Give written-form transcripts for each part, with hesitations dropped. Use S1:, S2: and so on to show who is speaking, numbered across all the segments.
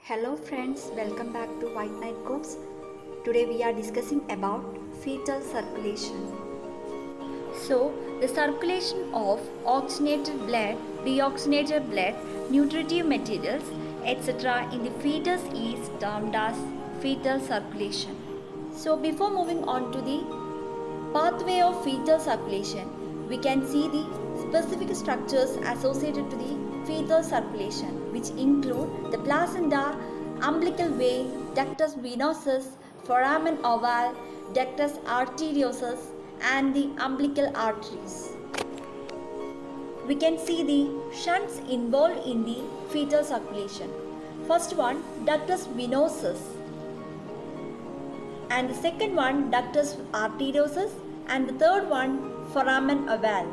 S1: Hello friends, welcome back to White Night Combs. Today we are discussing about fetal circulation. So, the circulation of oxygenated blood, deoxygenated blood, nutritive materials, etc. in the fetus is termed as fetal circulation. So, before moving on to the pathway of fetal circulation, we can see the specific structures associated to the fetal circulation, which include the placenta, umbilical vein, ductus venosus, foramen ovale, ductus arteriosus, and the umbilical arteries. We can see the shunts involved in the fetal circulation. First one, ductus venosus, and the second one, ductus arteriosus, and the third one, foramen ovale.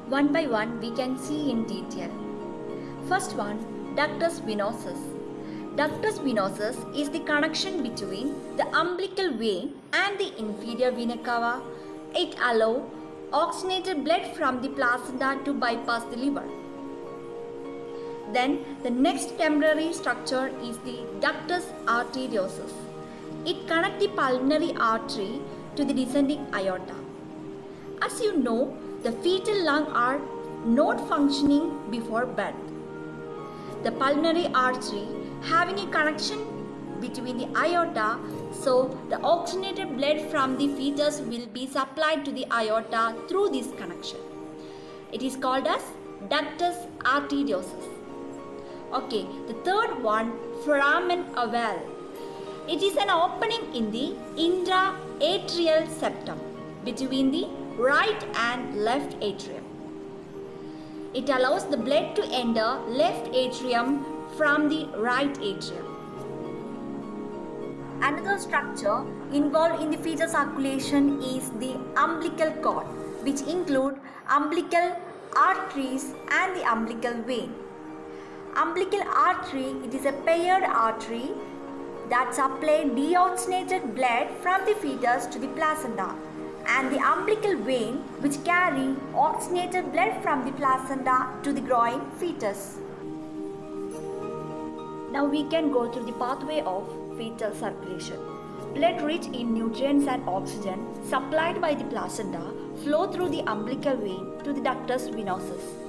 S1: One by one we can see in detail. First one, ductus venosus. Ductus venosus is the connection between the umbilical vein and the inferior vena cava. It allows oxygenated blood from the placenta to bypass the liver. Then the next temporary structure is the ductus arteriosus. It connects the pulmonary artery to the descending aorta. As you know, the fetal lungs are not functioning before birth. The pulmonary artery having a connection between the aorta, so the oxygenated blood from the fetus will be supplied to the aorta through this connection. It is called as ductus arteriosus. Okay, the third one, foramen ovale. It is an opening in the intra-atrial septum between the right and left atrium. It allows the blood to enter left atrium from the right atrium. Another structure involved in the fetal circulation is the umbilical cord, which include umbilical arteries and the umbilical vein. Umbilical artery, it is a paired artery that supplies deoxygenated blood from the fetus to the placenta, and the umbilical vein which carry oxygenated blood from the placenta to the growing fetus. Now we can go through the pathway of fetal circulation. Blood rich in nutrients and oxygen supplied by the placenta flow through the umbilical vein to the ductus venosus.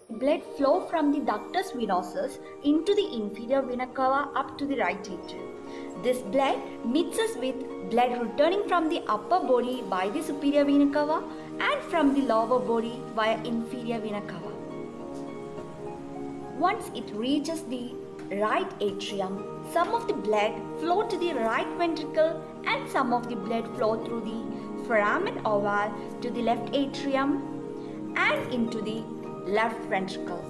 S1: Blood flow from the ductus venosus into the inferior vena cava up to the right atrium. This blood mixes with blood returning from the upper body by the superior vena cava and from the lower body via inferior vena cava. Once it reaches the right atrium, some of the blood flow to the right ventricle and some of the blood flow through the foramen ovale to the left atrium and into the left ventricle,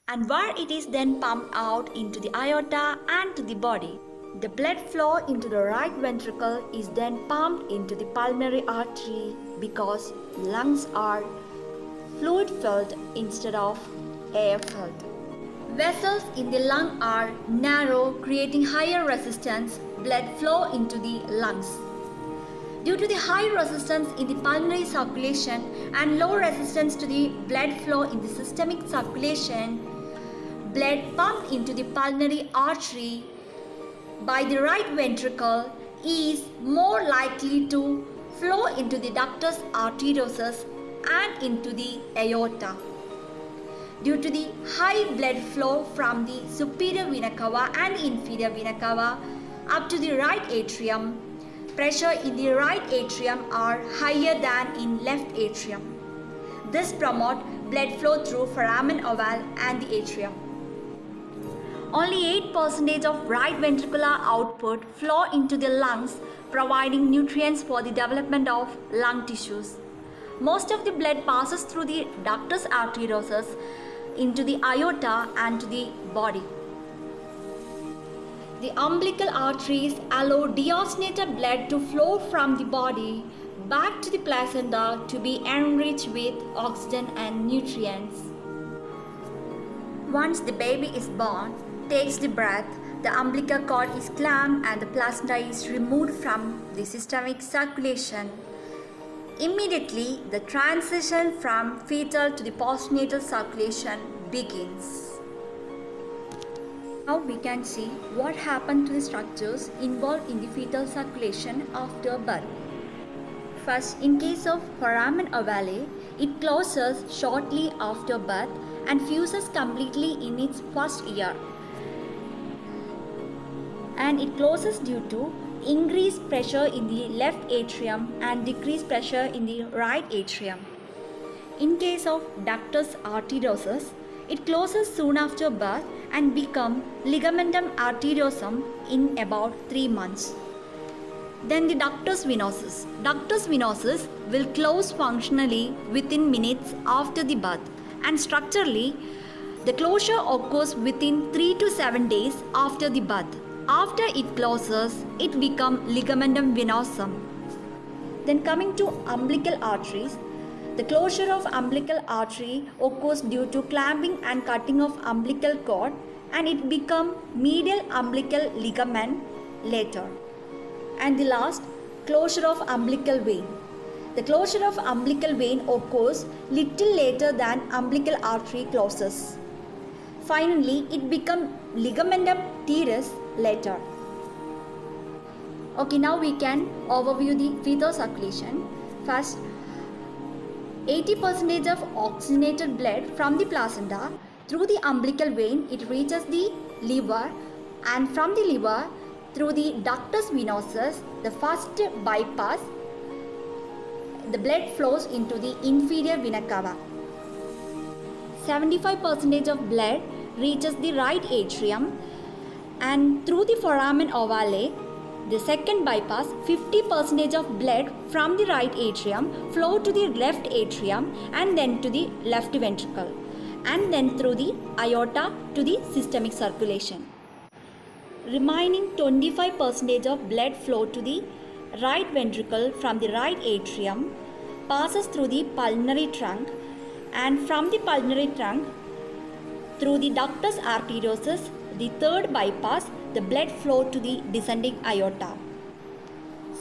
S1: and where it is then pumped out into the aorta and to the body. The blood flow into the right ventricle is then pumped into the pulmonary artery because lungs are fluid filled instead of air filled. Vessels in the lung are narrow, creating higher resistance blood flow into the lungs. Due to the high resistance in the pulmonary circulation and low resistance to the blood flow in the systemic circulation, blood pumped into the pulmonary artery by the right ventricle is more likely to flow into the ductus arteriosus and into the aorta. Due to the high blood flow from the superior vena cava and the inferior vena cava up to the right atrium, pressure in the right atrium are higher than in left atrium. This promotes blood flow through foramen ovale and the atrium. Only 8% of right ventricular output flow into the lungs, providing nutrients for the development of lung tissues. Most of the blood passes through the ductus arteriosus into the aorta and to the body. The umbilical arteries allow deoxygenated blood to flow from the body back to the placenta to be enriched with oxygen and nutrients. Once the baby is born, takes the breath, the umbilical cord is clamped and the placenta is removed from the systemic circulation. Immediately, the transition from fetal to the postnatal circulation begins. Now we can see what happened to the structures involved in the fetal circulation after birth. First, in case of foramen ovale, it closes shortly after birth and fuses completely in its first year. And it closes due to increased pressure in the left atrium and decreased pressure in the right atrium. In case of ductus arteriosus, it closes soon after birth and become ligamentum arteriosum in about 3 months. Then the ductus venosus. Ductus venosus will close functionally within minutes after the birth, and structurally the closure occurs within 3 to 7 days after the birth. After it closes, it becomes ligamentum venosum. Then coming to umbilical arteries, the closure of umbilical artery occurs due to clamping and cutting of umbilical cord, and it becomes medial umbilical ligament later. And the last, closure of umbilical vein. The closure of umbilical vein occurs little later than umbilical artery closes. Finally, it becomes ligamentum teres later. Okay, now we can overview the fetal circulation. First, 80% of oxygenated blood from the placenta through the umbilical vein, it reaches the liver, and from the liver through the ductus venosus, the first bypass, the blood flows into the inferior vena cava. 75% of blood reaches the right atrium, and through the foramen ovale, the second bypass, 50% of blood from the right atrium flow to the left atrium and then to the left ventricle, and then through the aorta to the systemic circulation. Remaining 25% of blood flow to the right ventricle from the right atrium passes through the pulmonary trunk, and from the pulmonary trunk through the ductus arteriosus, the third bypass, the blood flow to the descending aorta.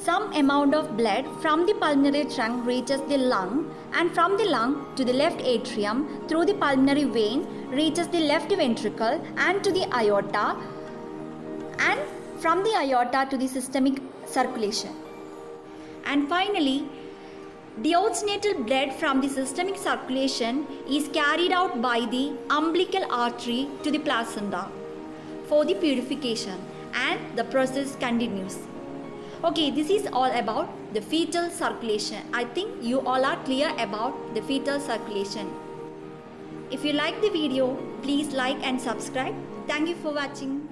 S1: Some amount of blood from the pulmonary trunk reaches the lung, and from the lung to the left atrium through the pulmonary vein reaches the left ventricle and to the aorta, and from the aorta to the systemic circulation. And finally, deoxygenated blood from the systemic circulation is carried out by the umbilical artery to the placenta for the purification, and the process continues. Okay, this is all about the fetal circulation. I think you all are clear about the fetal circulation. If you like the video, please like and subscribe. Thank you for watching.